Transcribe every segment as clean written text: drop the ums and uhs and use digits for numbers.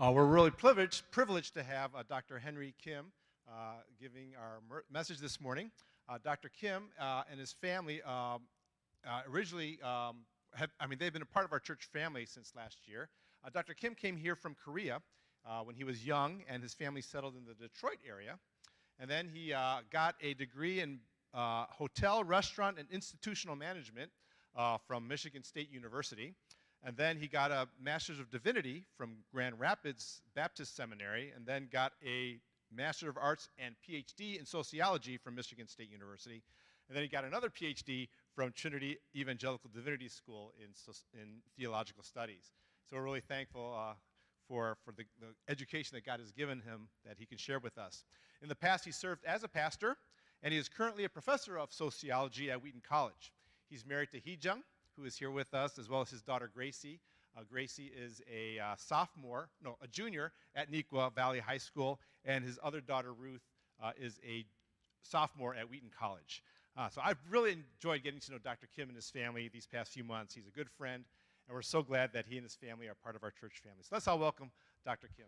We're really privileged to have Dr. Henry Kim giving our message this morning. Dr. Kim and his family originally, they've been a part of our church family since last year. Dr. Kim came here from Korea when he was young, and his family settled in the Detroit area. And then he got a degree in hotel, restaurant, and institutional management from Michigan State University. And then he got a Master's of Divinity from Grand Rapids Baptist Seminary, and then got a Master of Arts and PhD in Sociology from Michigan State University. And then he got another PhD from Trinity Evangelical Divinity School in Theological Studies. So we're really thankful for the education that God has given him that he can share with us. In the past, he served as a pastor, and he is currently a professor of sociology at Wheaton College. He's married to Hee-jung, who is here with us, as well as his daughter Gracie. Gracie is a junior at Neuqua Valley High School, and his other daughter Ruth is a sophomore at Wheaton College. So I've really enjoyed getting to know Dr. Kim and his family these past few months. He's a good friend, and we're so glad that he and his family are part of our church family. So let's all welcome Dr. Kim.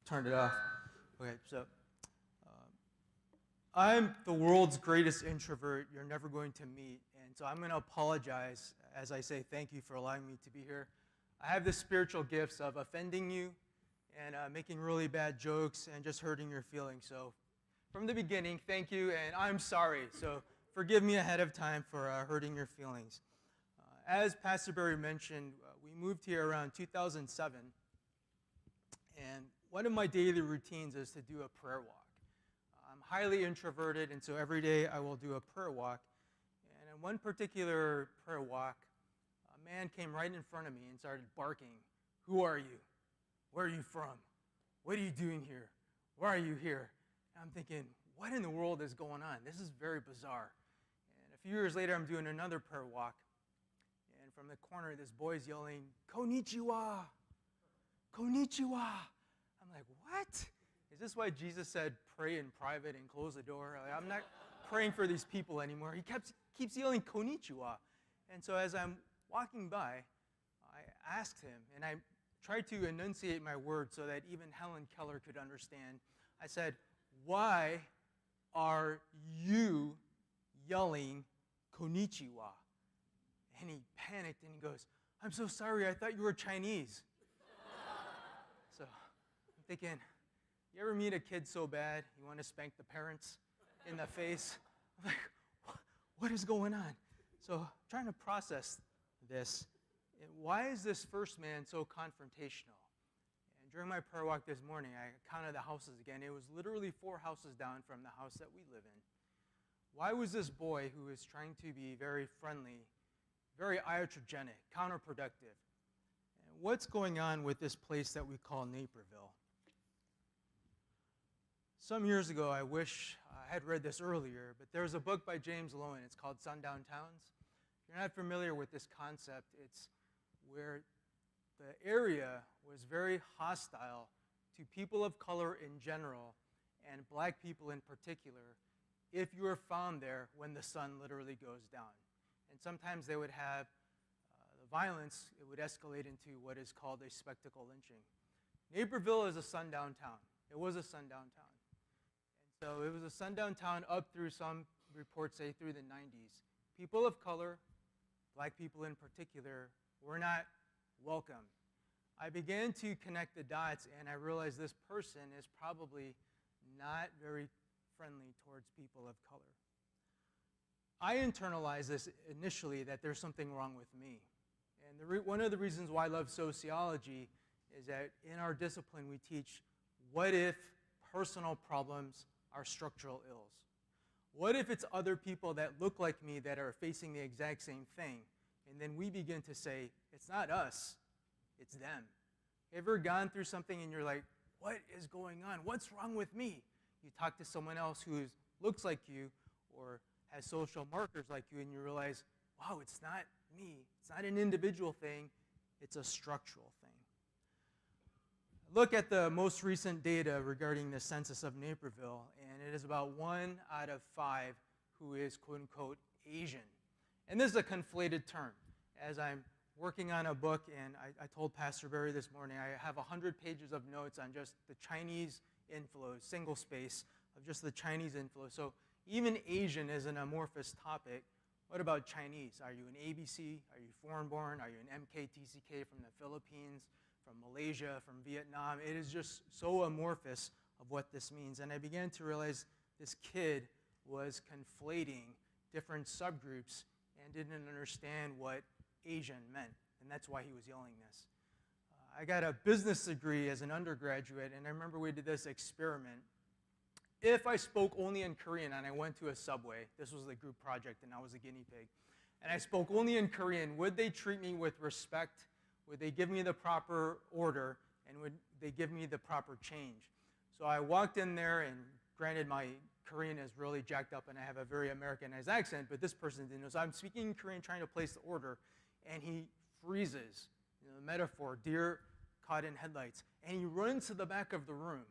Turned it off. Okay, so I'm the world's greatest introvert you're never going to meet, and so I'm going to apologize as I say thank you for allowing me to be here. I have the spiritual gifts of offending you and making really bad jokes and just hurting your feelings. So from the beginning, thank you, and I'm sorry. So forgive me ahead of time for hurting your feelings. As Pastor Barry mentioned, we moved here around 2007, and one of my daily routines is to do a prayer walk. I'm highly introverted, and so every day I will do a prayer walk. And in one particular prayer walk, a man came right in front of me and started barking, "Who are you? Where are you from? What are you doing here? Why are you here?" And I'm thinking, what in the world is going on? This is very bizarre. And a few years later, I'm doing another prayer walk. And from the corner, this boy's yelling, "Konnichiwa! Konnichiwa!" I'm like, what? Is this why Jesus said pray in private and close the door? I'm not praying for these people anymore. He keeps yelling konnichiwa. And so as I'm walking by, I asked him, and I tried to enunciate my words so that even Helen Keller could understand. I said, "Why are you yelling konnichiwa?" And he panicked and he goes, "I'm so sorry, I thought you were Chinese." So I'm thinking, you ever meet a kid so bad you want to spank the parents in the face? I'm like, what is going on? So I'm trying to process this. Why is this first man so confrontational? And during my prayer walk this morning, I counted the houses again. It was literally 4 houses down from the house that we live in. Why was this boy who is trying to be very friendly, very iatrogenic, counterproductive? And what's going on with this place that we call Naperville? Some years ago, I wish I had read this earlier, but there's a book by James Lowen. It's called Sundown Towns. If you're not familiar with this concept, it's where the area was very hostile to people of color in general and black people in particular if you were found there when the sun literally goes down. And sometimes they would have the violence, it would escalate into what is called a spectacle lynching. Naperville is a sundown town. It was a sundown town. So it was a sundown town up through, some reports say, through the 90s. People of color, black people in particular, were not welcome. I began to connect the dots, and I realized this person is probably not very friendly towards people of color. I internalized this initially, that there's something wrong with me. And one of the reasons why I love sociology is that in our discipline we teach, what if personal problems are structural ills? What if it's other people that look like me that are facing the exact same thing? And then we begin to say, it's not us, it's them. Ever gone through something and you're like, what is going on? What's wrong with me? You talk to someone else who looks like you or has social markers like you, and you realize, wow, it's not me. It's not an individual thing. It's a structural thing. Look at the most recent data regarding the census of Naperville, and it is about 1 out of 5 who is quote-unquote Asian. And this is a conflated term. As I'm working on a book, and I told Pastor Barry this morning, I have 100 pages of notes on just the Chinese inflows, single space of just the Chinese inflow. So even Asian is an amorphous topic. What about Chinese? Are you an ABC? Are you foreign-born? Are you an MKTCK from the Philippines, from Malaysia, from Vietnam? It is just so amorphous of what this means. And I began to realize this kid was conflating different subgroups and didn't understand what Asian meant. And that's why he was yelling this. I got a business degree as an undergraduate, and I remember we did this experiment. If I spoke only in Korean and I went to a Subway, this was the group project and I was a guinea pig, and I spoke only in Korean, would they treat me with respect? Would they give me the proper order? And would they give me the proper change? So I walked in there, and granted my Korean is really jacked up and I have a very Americanized accent, but this person didn't know. So I'm speaking in Korean trying to place the order, and he freezes. The metaphor, deer caught in headlights. And he runs to the back of the room.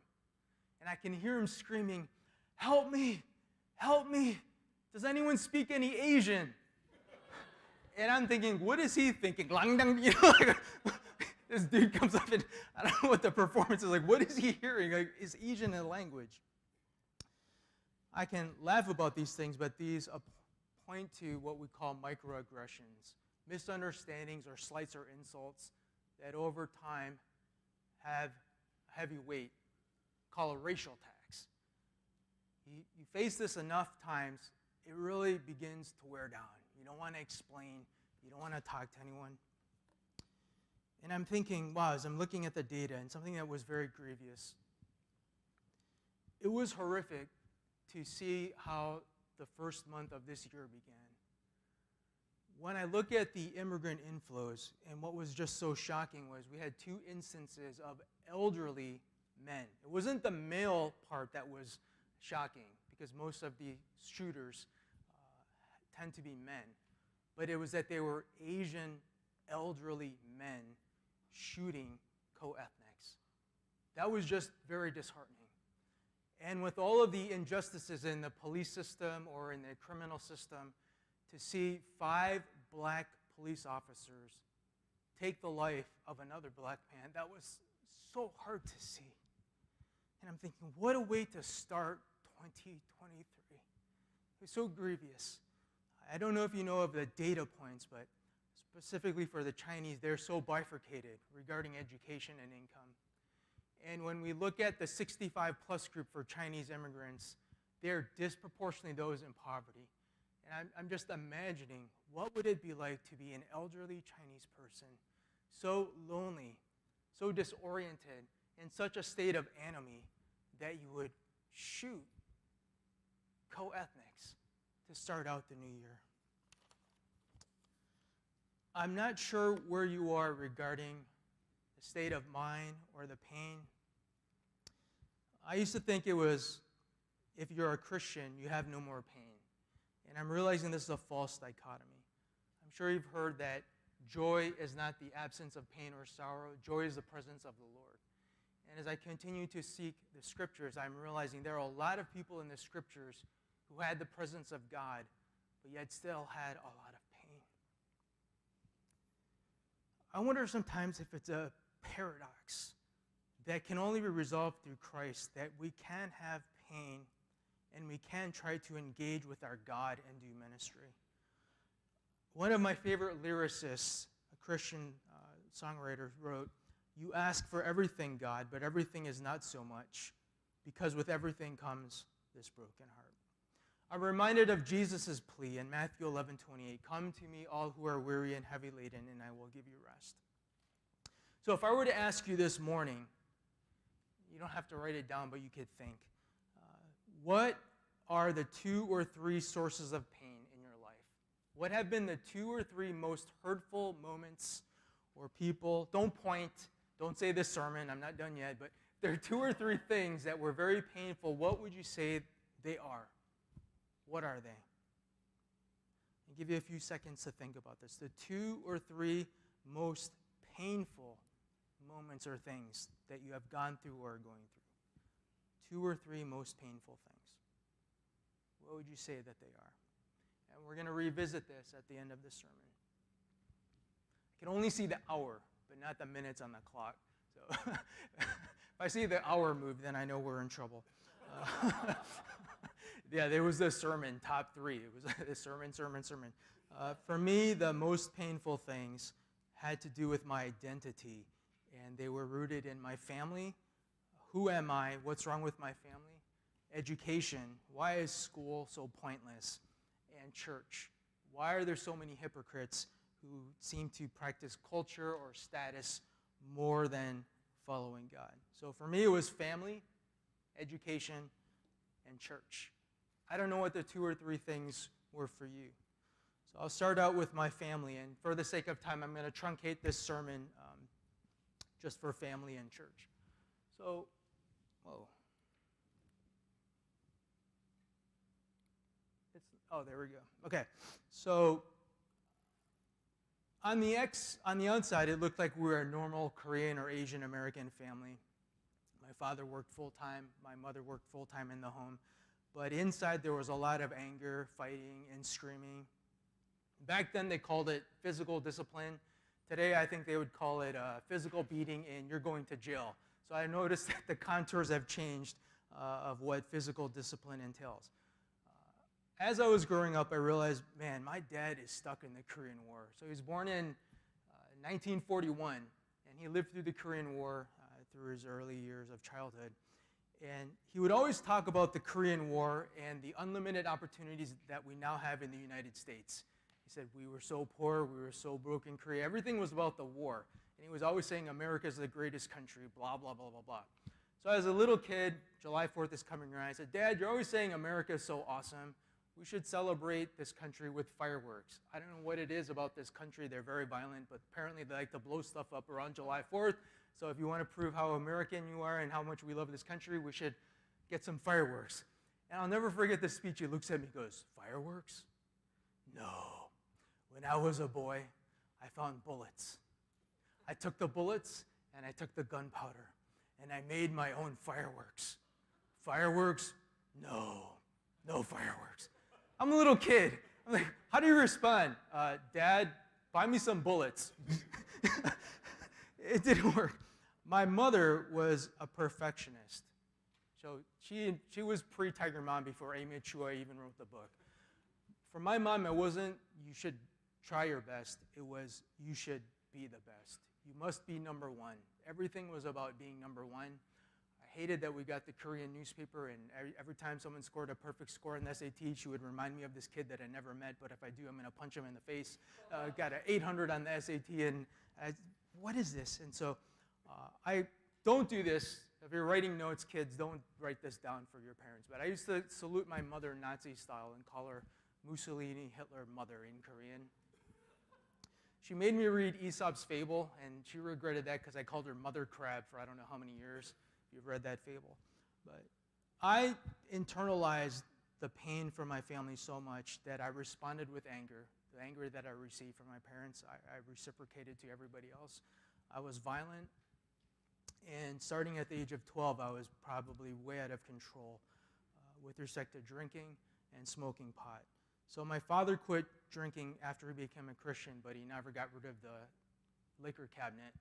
And I can hear him screaming, "Help me! Help me! Does anyone speak any Asian?" And I'm thinking, what is he thinking? Langdang, like, this dude comes up and I don't know what the performance is like. What is he hearing? Like, is Asian a language? I can laugh about these things, but these point to what we call microaggressions, misunderstandings or slights or insults that over time have heavy weight, call a racial tax. You face this enough times, it really begins to wear down. You don't want to explain. You don't want to talk to anyone. And I'm thinking, wow, as I'm looking at the data, and something that was very grievous, it was horrific to see how the first month of this year began. When I look at the immigrant inflows, and what was just so shocking was we had 2 instances of elderly men. It wasn't the male part that was shocking, because most of the shooters tend to be men. But it was that they were Asian elderly men shooting co-ethnics. That was just very disheartening. And with all of the injustices in the police system or in the criminal system, to see 5 black police officers take the life of another black man, that was so hard to see. And I'm thinking, what a way to start 2023. It was so grievous. I don't know if you know of the data points, but specifically for the Chinese, they're so bifurcated regarding education and income. And when we look at the 65-plus group for Chinese immigrants, they're disproportionately those in poverty. And I'm just imagining, what would it be like to be an elderly Chinese person, so lonely, so disoriented, in such a state of anomie that you would shoot co-ethnics to start out the new year. I'm not sure where you are regarding the state of mind or the pain. I used to think it was, if you're a Christian, you have no more pain. And I'm realizing this is a false dichotomy. I'm sure you've heard that joy is not the absence of pain or sorrow. Joy is the presence of the Lord. And as I continue to seek the scriptures, I'm realizing there are a lot of people in the scriptures who had the presence of God, but yet still had a lot of pain. I wonder sometimes if it's a paradox that can only be resolved through Christ, that we can have pain and we can try to engage with our God and do ministry. One of my favorite lyricists, a Christian songwriter, wrote, "You ask for everything, God, but everything is not so much, because with everything comes this broken heart." I'm reminded of Jesus' plea in Matthew 11:28, "Come to me, all who are weary and heavy laden, and I will give you rest." So if I were to ask you this morning, you don't have to write it down, but you could think, what are the 2 or 3 sources of pain in your life? What have been the 2 or 3 most hurtful moments or people? Don't point, don't say this sermon, I'm not done yet, but there are 2 or 3 things that were very painful. What would you say they are? What are they? I'll give you a few seconds to think about this. The 2 or 3 most painful moments or things that you have gone through or are going through? 2 or 3 most painful things. What would you say that they are? And we're going to revisit this at the end of the sermon. I can only see the hour, but not the minutes on the clock. So if I see the hour move, then I know we're in trouble. Yeah, there was the sermon, top 3. It was a sermon. For me, the most painful things had to do with my identity, and they were rooted in my family. Who am I? What's wrong with my family? Education. Why is school so pointless? And church. Why are there so many hypocrites who seem to practice culture or status more than following God? So for me, it was family, education, and church. I don't know what the 2 or 3 things were for you. So I'll start out with my family, and for the sake of time, I'm going to truncate this sermon just for family and church. So, there we go. Okay, so on the outside, it looked like we were a normal Korean or Asian American family. My father worked full-time. My mother worked full-time in the home. But inside, there was a lot of anger, fighting, and screaming. Back then, they called it physical discipline. Today, I think they would call it physical beating, and you're going to jail. So I noticed that the contours have changed of what physical discipline entails. As I was growing up, I realized, man, my dad is stuck in the Korean War. So he was born in 1941, and he lived through the Korean War through his early years of childhood. And he would always talk about the Korean War and the unlimited opportunities that we now have in the United States. He said, we were so poor, we were so broke in Korea. Everything was about the war. And he was always saying, America is the greatest country, blah, blah, blah, blah, blah. So as a little kid, July 4th is coming around. I said, Dad, you're always saying America is so awesome. We should celebrate this country with fireworks. I don't know what it is about this country. They're very violent, but apparently they like to blow stuff up around July 4th. So if you want to prove how American you are and how much we love this country, we should get some fireworks. And I'll never forget this speech. He looks at me and goes, fireworks? No. When I was a boy, I found bullets. I took the bullets and I took the gunpowder and I made my own fireworks. Fireworks? No. No fireworks. I'm a little kid. I'm like, how do you respond? Dad, buy me some bullets. It didn't work. My mother was a perfectionist. So she was pre-Tiger Mom before Amy Chua even wrote the book. For my mom, it wasn't, you should try your best. It was, you should be the best. You must be number one. Everything was about being number one. I hated that we got the Korean newspaper, and every time someone scored a perfect score in the SAT, she would remind me of this kid that I never met, but if I do, I'm going to punch him in the face. Got an 800 on the SAT, and what is this? And so I don't do this. If you're writing notes, kids, don't write this down for your parents. But I used to salute my mother Nazi style and call her Mussolini, Hitler, mother in Korean. She made me read Aesop's Fable, and she regretted that because I called her Mother Crab for I don't know how many years. If you've read that fable. But I internalized the pain from my family so much that I responded with anger. The anger that I received from my parents, I reciprocated to everybody else. I was violent, and starting at the age of 12, I was probably way out of control with respect to drinking and smoking pot. So my father quit drinking after he became a Christian, but he never got rid of the liquor cabinet.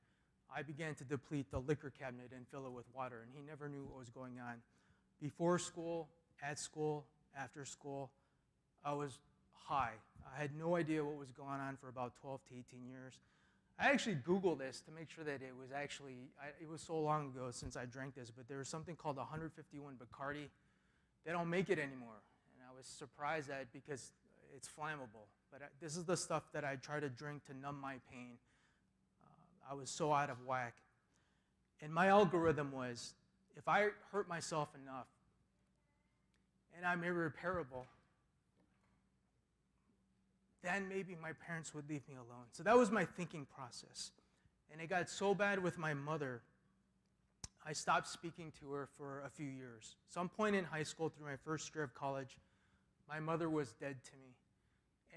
I began to deplete the liquor cabinet and fill it with water, and he never knew what was going on. Before school, at school, after school, I was high. I had no idea what was going on for about 12 to 18 years. I actually Googled this to make sure that it was actually, it was so long ago since I drank this, but there was something called 151 Bacardi. They don't make it anymore. And I was surprised at it because it's flammable. But this is the stuff that I try to drink to numb my pain. I was so out of whack. And my algorithm was, if I hurt myself enough and I'm irreparable, then maybe my parents would leave me alone. So that was my thinking process. And it got so bad with my mother, I stopped speaking to her for a few years. Some point in high school, through my first year of college, my mother was dead to me.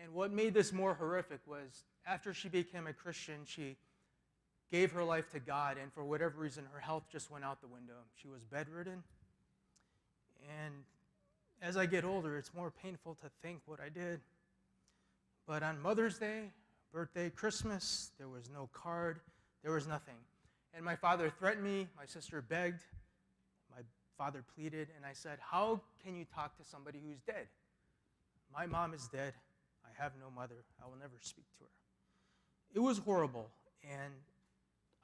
And what made this more horrific was after she became a Christian, she gave her life to God, and for whatever reason, her health just went out the window. She was bedridden. And as I get older, it's more painful to think what I did. But on Mother's Day, birthday, Christmas, there was no card, there was nothing. And my father threatened me, my sister begged, my father pleaded, and I said, how can you talk to somebody who's dead? My mom is dead. I have no mother. I will never speak to her. It was horrible, and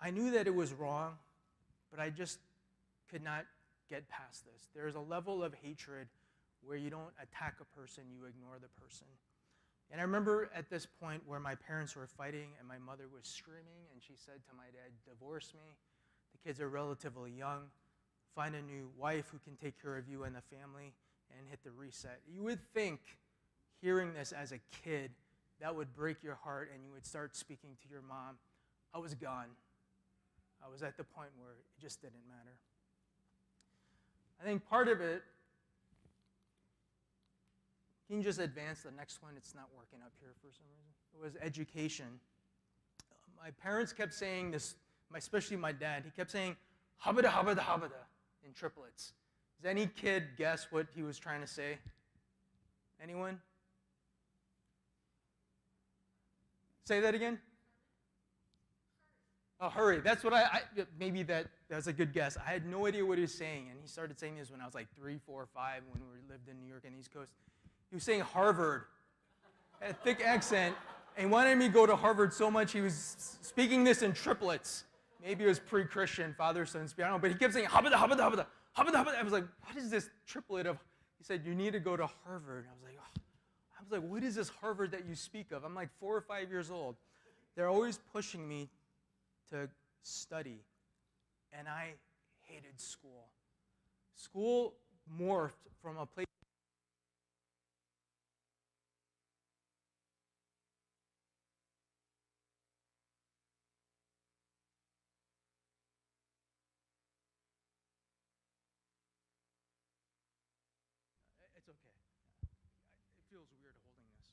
I knew that it was wrong, but I just could not get past this. There's a level of hatred where you don't attack a person, you ignore the person. And I remember at this point where my parents were fighting and my mother was screaming, and she said to my dad, divorce me. The kids are relatively young. Find a new wife who can take care of you and the family, and hit the reset. You would think, hearing this as a kid, that would break your heart and you would start speaking to your mom. I was gone. I was at the point where it just didn't matter. I think part of it, can you just advance the next one? It's not working up here for some reason. It was education. My parents kept saying this, especially my dad, he kept saying, habada, habada, habada, in triplets. Does any kid guess what he was trying to say? Anyone? Say that again? Oh, hurry. That's what maybe that's a good guess. I had no idea what he was saying, and he started saying this when I was like 3, 4, 5, when we lived in New York and East Coast. He was saying Harvard, had a thick accent, and wanted me to go to Harvard so much he was speaking this in triplets. Maybe it was pre-Christian, father, son, spirit, I don't know, but he kept saying, habada, habada, habada, habada, habada. I was like, what is this triplet of? He said, you need to go to Harvard. I was like, what is this Harvard that you speak of? I'm like 4 or 5 years old. They're always pushing me to study, and I hated school. School morphed from a place. It's okay. It feels weird holding this.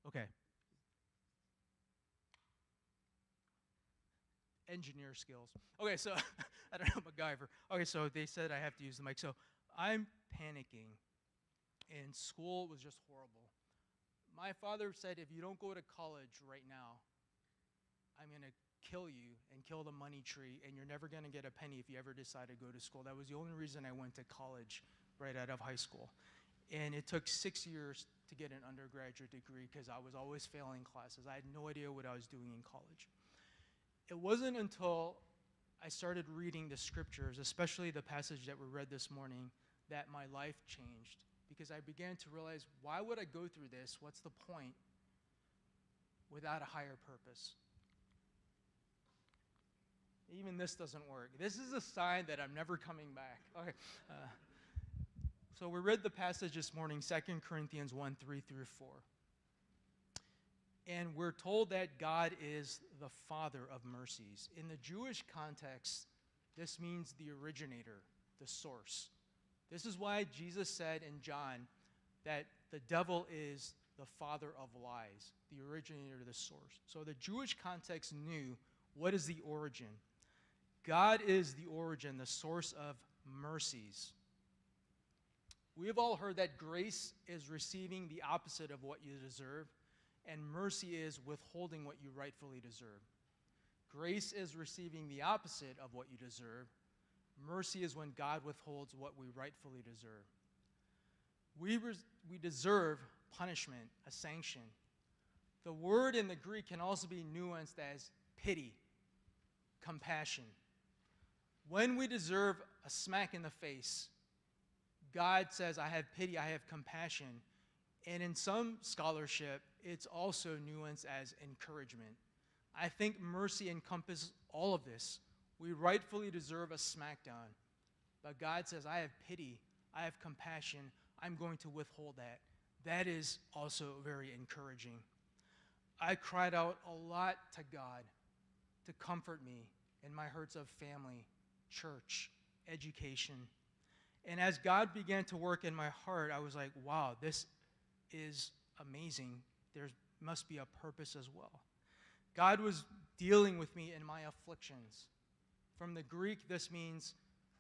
Okay. Engineer skills. Okay, so I don't know, MacGyver. Okay, so they said I have to use the mic. So I'm panicking, and school was just horrible. My father said, if you don't go to college right now, I'm going to kill you and kill the money tree, and you're never going to get a penny if you ever decide to go to school. That was the only reason I went to college right out of high school. And it took 6 years to get an undergraduate degree because I was always failing classes. I had no idea what I was doing in college. It wasn't until I started reading the scriptures, especially the passage that we read this morning, that my life changed. Because I began to realize, why would I go through this? What's the point without a higher purpose? Even this doesn't work. This is a sign that I'm never coming back. Okay. So we read the passage this morning, 2 Corinthians 1, 3 through 4. And we're told that God is the Father of mercies. In the Jewish context, this means the originator, the source. This is why Jesus said in John that the devil is the father of lies, the originator, the source. So the Jewish context knew what is the origin. God is the origin, the source of mercies. We have all heard that grace is receiving the opposite of what you deserve, and mercy is withholding what you rightfully deserve. Grace is receiving the opposite of what you deserve. Mercy is when God withholds what we rightfully deserve. We deserve punishment, a sanction. The word in the Greek can also be nuanced as pity, compassion. When we deserve a smack in the face, God says, I have pity, I have compassion. And in some scholarship, it's also nuanced as encouragement. I think mercy encompasses all of this. We rightfully deserve a smackdown. But God says, I have pity, I have compassion, I'm going to withhold that. That is also very encouraging. I cried out a lot to God to comfort me in my hurts of family, church, education. And as God began to work in my heart, I was like, wow, this is amazing. There must be a purpose as well. God was dealing with me in my afflictions. From the Greek, this means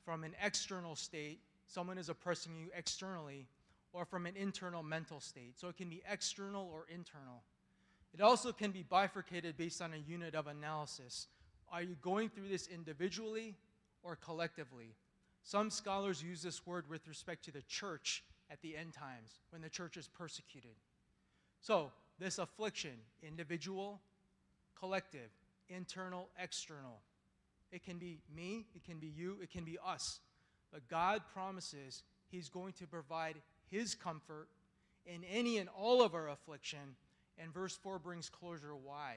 from an external state, someone is oppressing you externally, or from an internal mental state. So it can be external or internal. It also can be bifurcated based on a unit of analysis. Are you going through this individually or collectively? Some scholars use this word with respect to the church at the end times, when the church is persecuted. So, this affliction, individual, collective, internal, external. It can be me, it can be you, it can be us. But God promises He's going to provide His comfort in any and all of our affliction. And verse 4 brings closure. Why?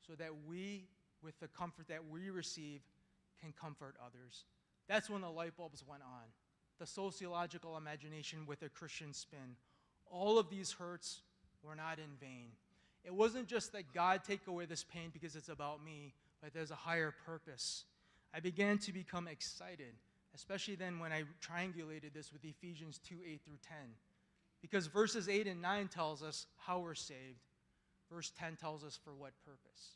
So that we, with the comfort that we receive, can comfort others. That's when the light bulbs went on. The sociological imagination with a Christian spin. All of these hurts were not in vain. It wasn't just that God take away this pain because it's about me, but there's a higher purpose. I began to become excited, especially then when I triangulated this with Ephesians 2, 8 through 10. Because verses 8 and 9 tells us how we're saved. Verse 10 tells us for what purpose.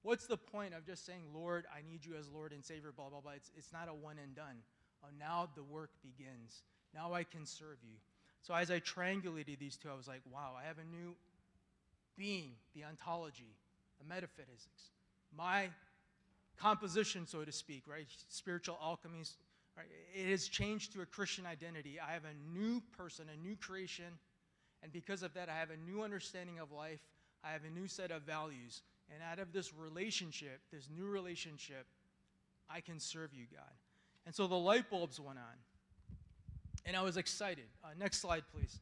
What's the point of just saying, Lord, I need you as Lord and Savior, blah, blah, blah. It's not a one and done. Oh, now the work begins. Now I can serve you. So as I triangulated these two, I was like, wow, I have a new being, the ontology, the metaphysics, my composition, so to speak, right? Spiritual alchemy, right? It has changed to a Christian identity. I have a new person, a new creation, and because of that, I have a new understanding of life. I have a new set of values, and out of this relationship, this new relationship, I can serve you, God. And so the light bulbs went on, and I was excited. Next slide, please.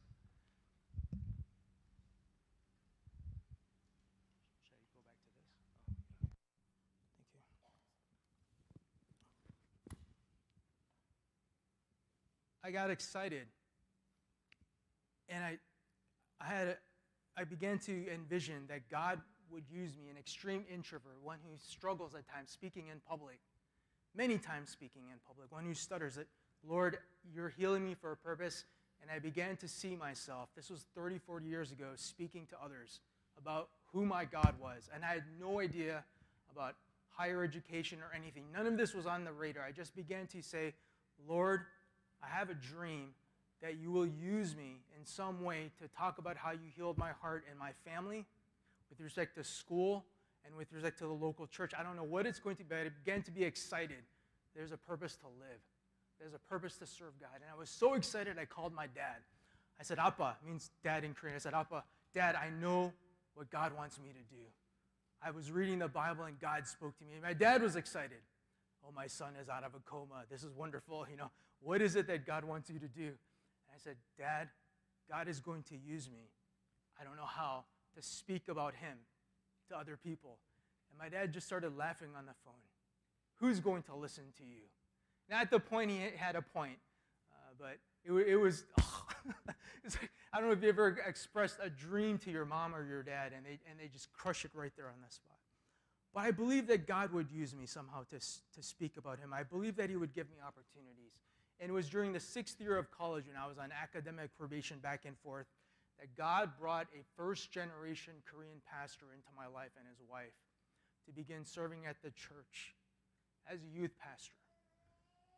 Should I go back to this? Oh, thank you. I got excited, and I began to envision that God would use me, an extreme introvert, one who struggles at times speaking in public, many times speaking in public, one who stutters, that, Lord, you're healing me for a purpose. And I began to see myself, this was 30, 40 years ago, speaking to others about who my God was. And I had no idea about higher education or anything. None of this was on the radar. I just began to say, Lord, I have a dream that you will use me in some way to talk about how you healed my heart and my family with respect to school and with respect to the local church. I don't know what it's going to be, but I began to be excited. There's a purpose to live. There's a purpose to serve God. And I was so excited, I called my dad. I said, Appa, means dad in Korean. I said, Appa, Dad, I know what God wants me to do. I was reading the Bible and God spoke to me. And my dad was excited. oh, my son is out of a coma. This is wonderful. What is it that God wants you to do? And I said, Dad, God is going to use me. I don't know how, to speak about him to other people. And my dad just started laughing on the phone. Who's going to listen to you? Now, at the point, he had a point, but it was, it's like, I don't know if you ever expressed a dream to your mom or your dad, and they just crush it right there on the spot. But I believe that God would use me somehow to speak about him. I believe that he would give me opportunities. And it was during the 6th year of college, when I was on academic probation back and forth, that God brought a first-generation Korean pastor into my life and his wife to begin serving at the church as a youth pastor.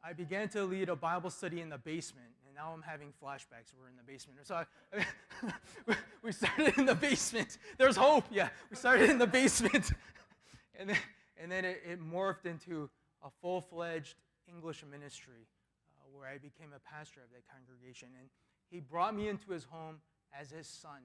I began to lead a Bible study in the basement, and now I'm having flashbacks. We're in the basement. So we started in the basement. There's hope. Yeah, we started in the basement. And then it morphed into a full-fledged English ministry where I became a pastor of that congregation. And he brought me into his home as his son.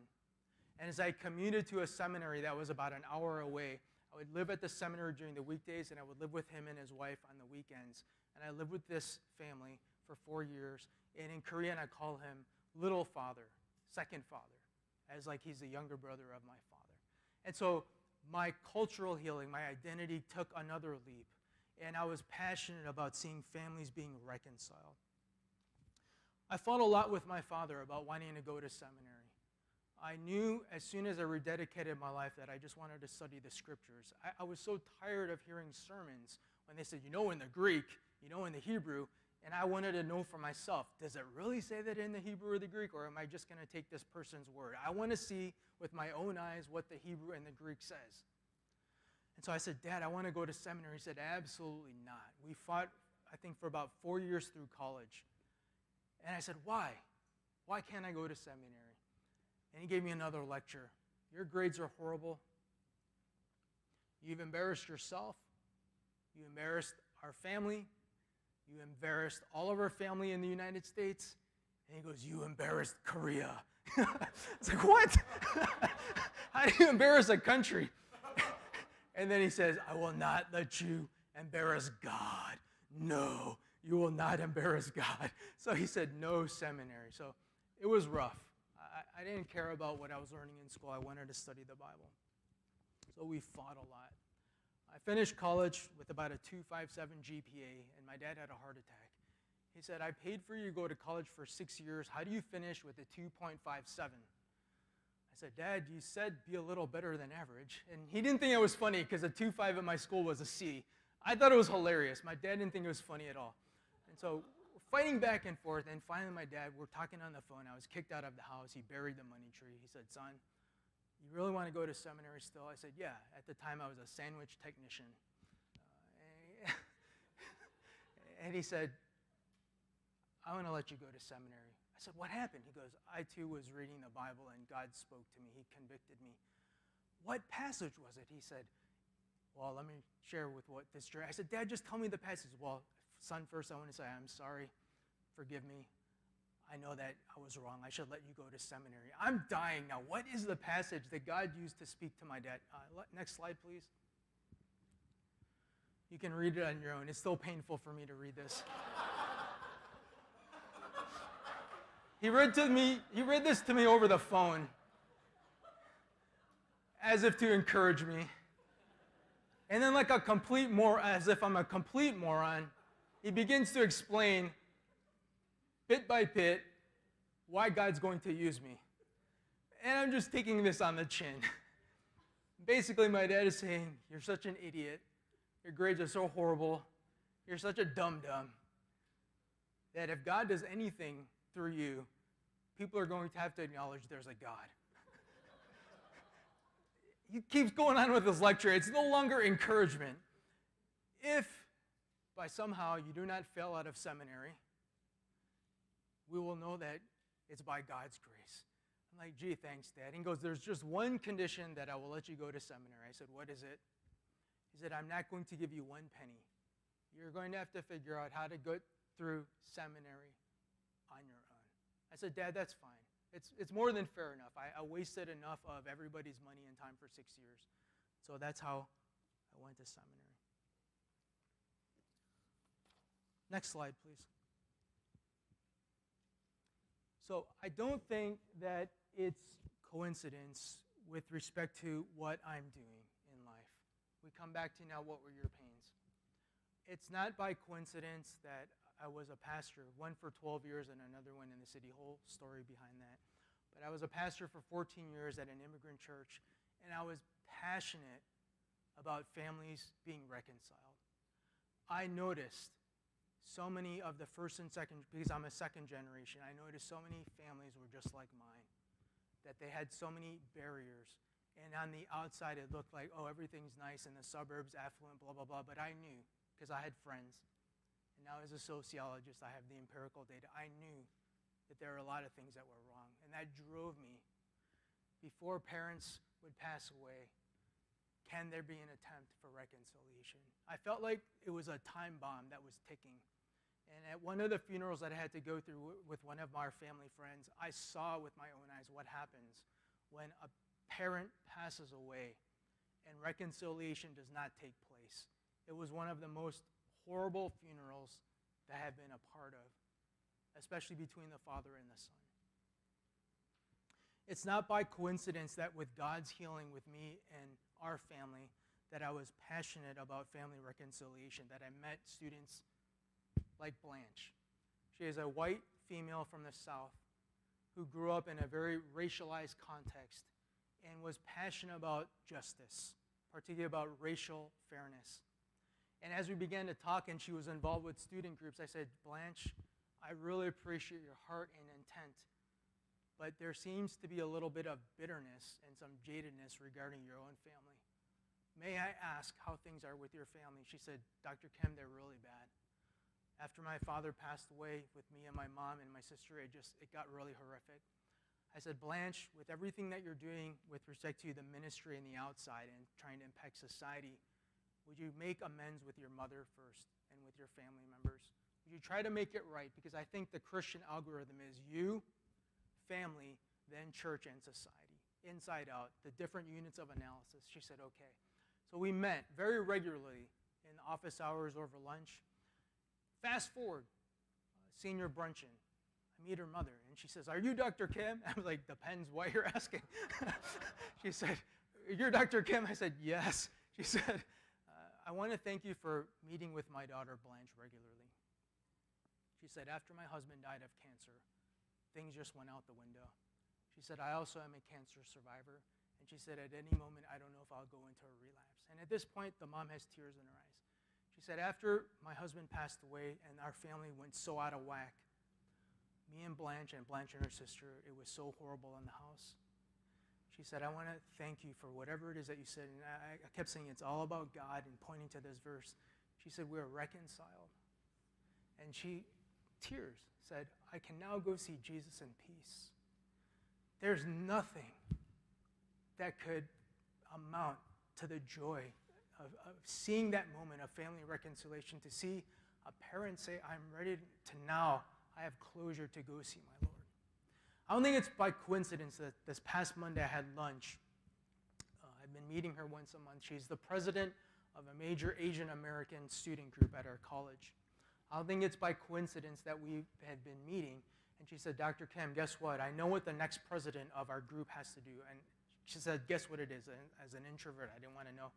And as I commuted to a seminary that was about an hour away, I would live at the seminary during the weekdays, and I would live with him and his wife on the weekends. And I lived with this family for 4 years. And in Korean, I call him little father, second father, as like he's the younger brother of my father. And so my cultural healing, my identity took another leap. And I was passionate about seeing families being reconciled. I fought a lot with my father about wanting to go to seminary. I knew as soon as I rededicated my life that I just wanted to study the scriptures. I was so tired of hearing sermons when they said, in the Greek, in the Hebrew, and I wanted to know for myself, does it really say that in the Hebrew or the Greek, or am I just going to take this person's word? I want to see with my own eyes what the Hebrew and the Greek says. And so I said, Dad, I want to go to seminary. He said, absolutely not. We fought, I think, for about 4 years through college. And I said, why? Why can't I go to seminary? And he gave me another lecture. Your grades are horrible. You've embarrassed yourself. You embarrassed our family. You embarrassed all of our family in the United States. And he goes, you embarrassed Korea. It's like, what? How do you embarrass a country? And then he says, I will not let you embarrass God. No, you will not embarrass God. So he said, no seminary. So it was rough. I didn't care about what I was learning in school. I wanted to study the Bible. So we fought a lot. I finished college with about a 2.57 GPA, and my dad had a heart attack. He said, I paid for you to go to college for 6 years. How do you finish with a 2.57? I said, Dad, you said be a little better than average. And he didn't think it was funny because a 2.5 at my school was a C. I thought it was hilarious. My dad didn't think it was funny at all. And so we're fighting back and forth, and finally my dad, we're talking on the phone. I was kicked out of the house. He buried the money tree. He said, son, you really want to go to seminary still? I said, yeah. At the time, I was a sandwich technician. And he said, I want to let you go to seminary. I said, what happened? He goes, I too was reading the Bible, and God spoke to me. He convicted me. What passage was it? He said, well, let me share with what this journey. I said, Dad, just tell me the passage. Well, son, first I want to say, I'm sorry. Forgive me. I know that I was wrong. I should let you go to seminary. I'm dying now. What is the passage that God used to speak to my dad? Next slide, please. You can read it on your own. It's still painful for me to read this. He read this to me over the phone as if to encourage me. And then as if I'm a complete moron, he begins to explain bit by bit why God's going to use me. And I'm just taking this on the chin. Basically, my dad is saying, you're such an idiot. Your grades are so horrible. You're such a dum-dum. That if God does anything through you, people are going to have to acknowledge there's a God. He keeps going on with this lecture. It's no longer encouragement. If by somehow you do not fail out of seminary, we will know that it's by God's grace. I'm like, gee, thanks, Dad. And he goes, there's just one condition that I will let you go to seminary. I said, what is it? He said, I'm not going to give you one penny. You're going to have to figure out how to go through seminary on your own. I said, Dad, that's fine. It's more than fair enough. I wasted enough of everybody's money and time for 6 years. So that's how I went to seminary. Next slide, please. So I don't think that it's coincidence with respect to what I'm doing in life. We come back to now, what were your pains? It's not by coincidence that I was a pastor, one for 12 years and another one in the city. Whole story behind that. But I was a pastor for 14 years at an immigrant church, and I was passionate about families being reconciled. I noticed so many of the first and second, because I'm a second generation, I noticed so many families were just like mine, that they had so many barriers. And on the outside, it looked like, oh, everything's nice in the suburbs, affluent, blah, blah, blah. But I knew, because I had friends. And now as a sociologist, I have the empirical data. I knew that there were a lot of things that were wrong. And that drove me. Before parents would pass away, can there be an attempt for reconciliation? I felt like it was a time bomb that was ticking. And at one of the funerals that I had to go through with one of our family friends, I saw with my own eyes what happens when a parent passes away and reconciliation does not take place. It was one of the most horrible funerals that I have been a part of, especially between the father and the son. It's not by coincidence that with God's healing with me and our family, that I was passionate about family reconciliation, that I met students like Blanche. She is a white female from the South who grew up in a very racialized context and was passionate about justice, particularly about racial fairness. And as we began to talk and she was involved with student groups, I said, Blanche, I really appreciate your heart and intent, but there seems to be a little bit of bitterness and some jadedness regarding your own family. May I ask how things are with your family? She said, Dr. Kim, they're really bad. After my father passed away with me and my mom and my sister, it got really horrific. I said, Blanche, with everything that you're doing with respect to the ministry and the outside and trying to impact society, would you make amends with your mother first and with your family members? Would you try to make it right? Because I think the Christian algorithm is you, family, then church and society, inside out, the different units of analysis. She said, okay. So we met very regularly in office hours over lunch. Fast forward, senior bruncheon. I meet her mother, and she says, are you Dr. Kim? I was like, depends what you're asking. She said, you're Dr. Kim? I said, yes. She said, I want to thank you for meeting with my daughter Blanche regularly. She said, after my husband died of cancer, things just went out the window. She said, I also am a cancer survivor. And she said, at any moment, I don't know if I'll go into a relapse. And at this point, the mom has tears in her eyes. She said, after my husband passed away and our family went so out of whack, me and Blanche and her sister, it was so horrible in the house. She said, I want to thank you for whatever it is that you said. And I kept saying it's all about God and pointing to this verse. She said, we're reconciled. And she, tears, said, I can now go see Jesus in peace. There's nothing that could amount to the joy of seeing that moment of family reconciliation, to see a parent say, I'm ready to now, I have closure to go see my Lord. I don't think it's by coincidence that this past Monday I had lunch. I've been meeting her once a month. She's the president of a major Asian American student group at our college. I don't think it's by coincidence that we had been meeting. And she said, Dr. Kim, guess what? I know what the next president of our group has to do. And she said, guess what it is? And as an introvert, I didn't want to know.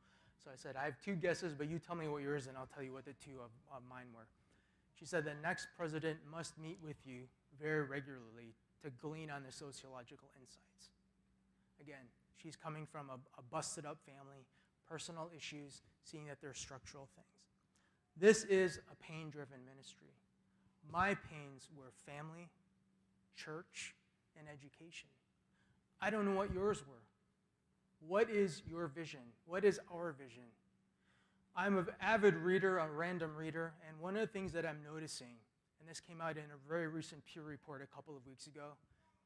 So I said, I have two guesses, but you tell me what yours, and I'll tell you what the two of mine were. She said, the next president must meet with you very regularly to glean on the sociological insights. Again, she's coming from a busted-up family, personal issues, seeing that there's structural things. This is a pain-driven ministry. My pains were family, church, and education. I don't know what yours were. What is your vision? What is our vision? I'm an avid reader, a random reader, and one of the things that I'm noticing, and this came out in a very recent Pew report a couple of weeks ago,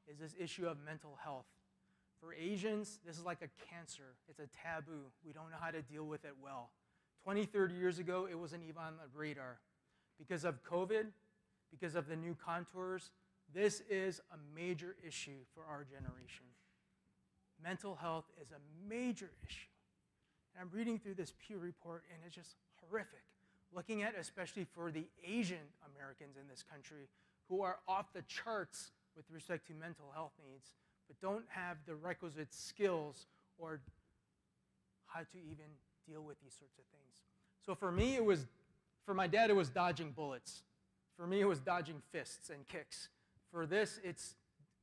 is this issue of mental health. For Asians, this is like a cancer. It's a taboo. We don't know how to deal with it well. 20, 30 years ago, it wasn't even on the radar. Because of COVID, because of the new contours, this is a major issue for our generation. Mental health is a major issue. And I'm reading through this Pew report, and it's just horrific. Looking at especially for the Asian Americans in this country who are off the charts with respect to mental health needs, but don't have the requisite skills or how to even deal with these sorts of things. So for my dad, it was dodging bullets. For me, it was dodging fists and kicks. For this, it's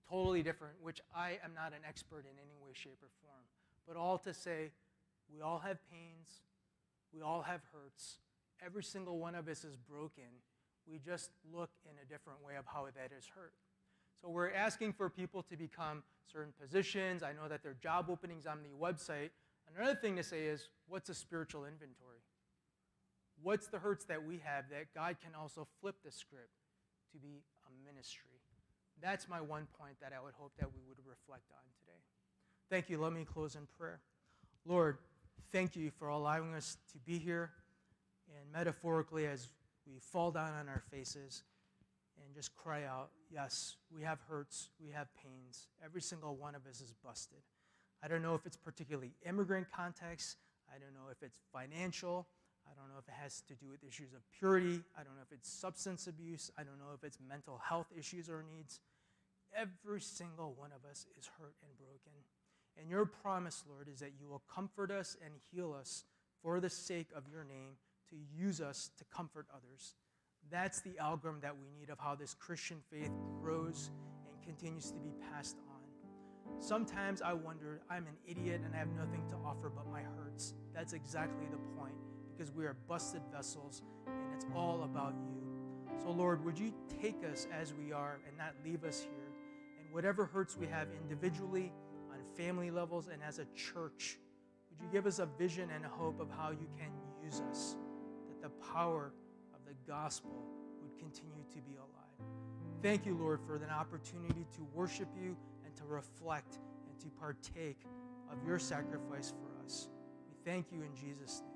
totally different, which I am not an expert in any way, shape, or form. But all to say, we all have pains. We all have hurts. Every single one of us is broken. We just look in a different way of how that is hurt. So we're asking for people to become certain positions. I know that there are job openings on the website. Another thing to say is, what's a spiritual inventory? What's the hurts that we have that God can also flip the script to be a ministry? That's my one point that I would hope that we would reflect on today. Thank you. Let me close in prayer. Lord, thank you for allowing us to be here, and metaphorically as we fall down on our faces and just cry out, yes, we have hurts, we have pains. Every single one of us is busted. I don't know if it's particularly immigrant context. I don't know if it's financial. I don't know if it has to do with issues of purity. I don't know if it's substance abuse. I don't know if it's mental health issues or needs. Every single one of us is hurt and broken. And your promise, Lord, is that you will comfort us and heal us for the sake of your name, to use us to comfort others. That's the algorithm that we need of how this Christian faith grows and continues to be passed on. Sometimes I wonder, I'm an idiot and I have nothing to offer but my hurts. That's exactly the point, because we are busted vessels and it's all about you. So Lord, would you take us as we are and not leave us here? And whatever hurts we have individually, on family levels, and as a church, would you give us a vision and a hope of how you can use us, that the power of the gospel would continue to be alive. Thank you, Lord, for the opportunity to worship you and to reflect and to partake of your sacrifice for us. We thank you in Jesus' name.